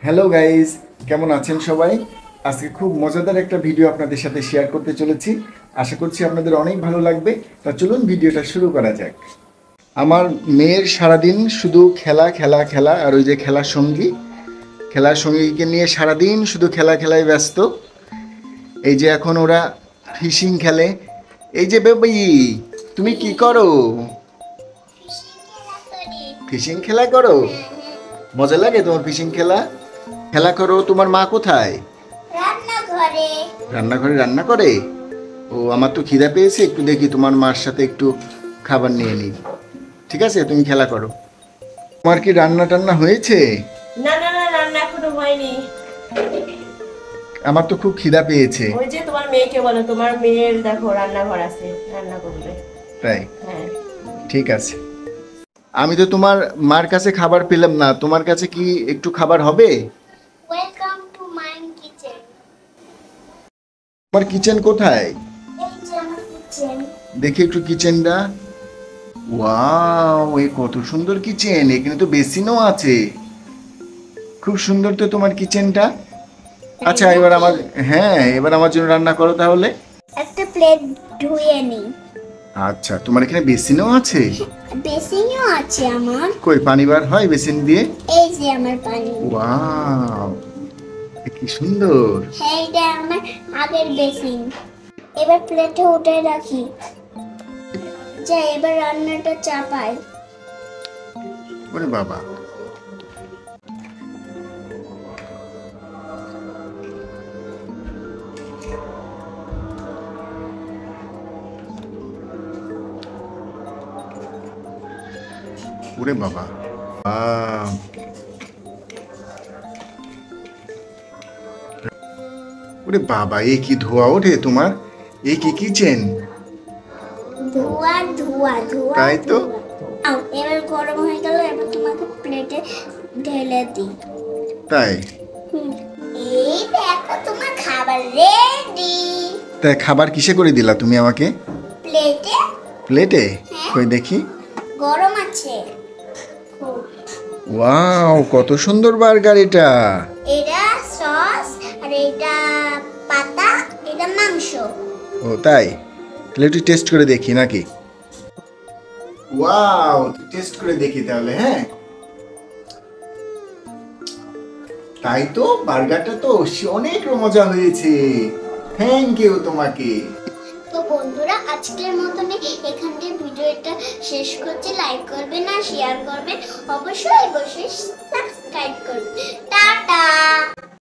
Hello guys, কেমন আছেন সবাই? আজকে খুব মজাদার একটা ভিডিও আপনাদের সাথে শেয়ার করতে চলেছি। আশা করছি আপনাদের অনেক ভালো লাগবে। তা চলুন ভিডিওটা শুরু করা যাক। আমার মেয়ের সারাদিন শুধু খেলা খেলা খেলা, আর ওই যে খেলার সঙ্গীকে নিয়ে সারাদিন শুধু খেলায় ব্যস্ত। এই যে এখন ওরা ফিশিং খেলে। এই যে বেবি, তুমি কি করো? ফিশিং খেলা করো? মজা লাগে তোমার ফিশিং খেলা? খেলা করো। তোমার মা কোথায়? রান্নাঘরে। রান্নাঘরে রান্না করে? ও, আমার তো খিদা পেয়েছে, একটু দেখি তোমার মার সাথে একটু খাবার নিয়ে নিই। ঠিক আছে, তুমি খেলা করো। তোমার কি রান্না টান্না হয়েছে? না না না, রান্না এখনো হয়নি। আমার তো খুব খিদা পেয়েছে। ওই যে তোমার মেয়েকে বলো, তোমার মেয়ের দেখো রান্নাঘর আছে, রান্না করবে। তাই? হ্যাঁ। ঠিক আছে। আমি তো তোমার মার কাছে খাবার পেলাম না, তোমার কাছে কি একটু খাবার হবে? Welcome to my kitchen. তোমার কিচেন কোথায়? এই যে আমার কিচেন। দেখি একটু কিচেনটা। ওয়াও, এই কত সুন্দর কিচেন! এখানে তো বেসিনও আছে। খুব সুন্দর তো তোমার কিচেনটা। আচ্ছা, এবার আমার জন্য রান্না করো তাহলে। একটা প্লেট ধুয়ে নিই। আচ্ছা, তোমার এখানে বেসিনও আছে? বেসিনও আছে আমার। কই, পানি বার হয় বেসিন দিয়ে? এই যে আমার পানি। ওয়াও, কি সুন্দর! হ্যাঁ, এটা আমার আগের বেসিন। এবার প্লেটে উঠে রাখি। যা, এবার রান্নাটা চাপাই। ওরে বাবা! ওরে বাবা! আহ, ওরে বাবা, এ কি ধোয়া ওঠে তোমার! এ কি কিচেন! ধোয়া ধোয়া ধোয়া। তাই তো। ধোয়া। এবার গরম হয়ে গেল, এবার তোমাকে প্লেটে ঢেলে দিই। তাই? এই দেখো, তোমার খাবার রেডি। তাই খাবার কিসে করে দিলা তুমি আমাকে? প্লেটে। প্লেটে? হ্যাঁ। কই দেখি। গরম আছে খুব। ওয়াও, কত সুন্দর বার্গার এটা! এটা সস, আর এটা পাতা, এটা মাংস। ও তাই? তাহলে একটু টেস্ট করে দেখি নাকি? ওয়াও, টেস্ট করে দেখি তাহলে। হ্যাঁ, তাই তো, বার্গারটা তো অনেক মজা হয়েছে। থ্যাংক ইউ তোমাকে। তো বন্ধুরা, আজকের মতন এখান থেকে ভিডিওটা শেষ করছি। লাইক করবেন আর শেয়ার করবেন, অবশ্যই সাবস্ক্রাইব করবেন।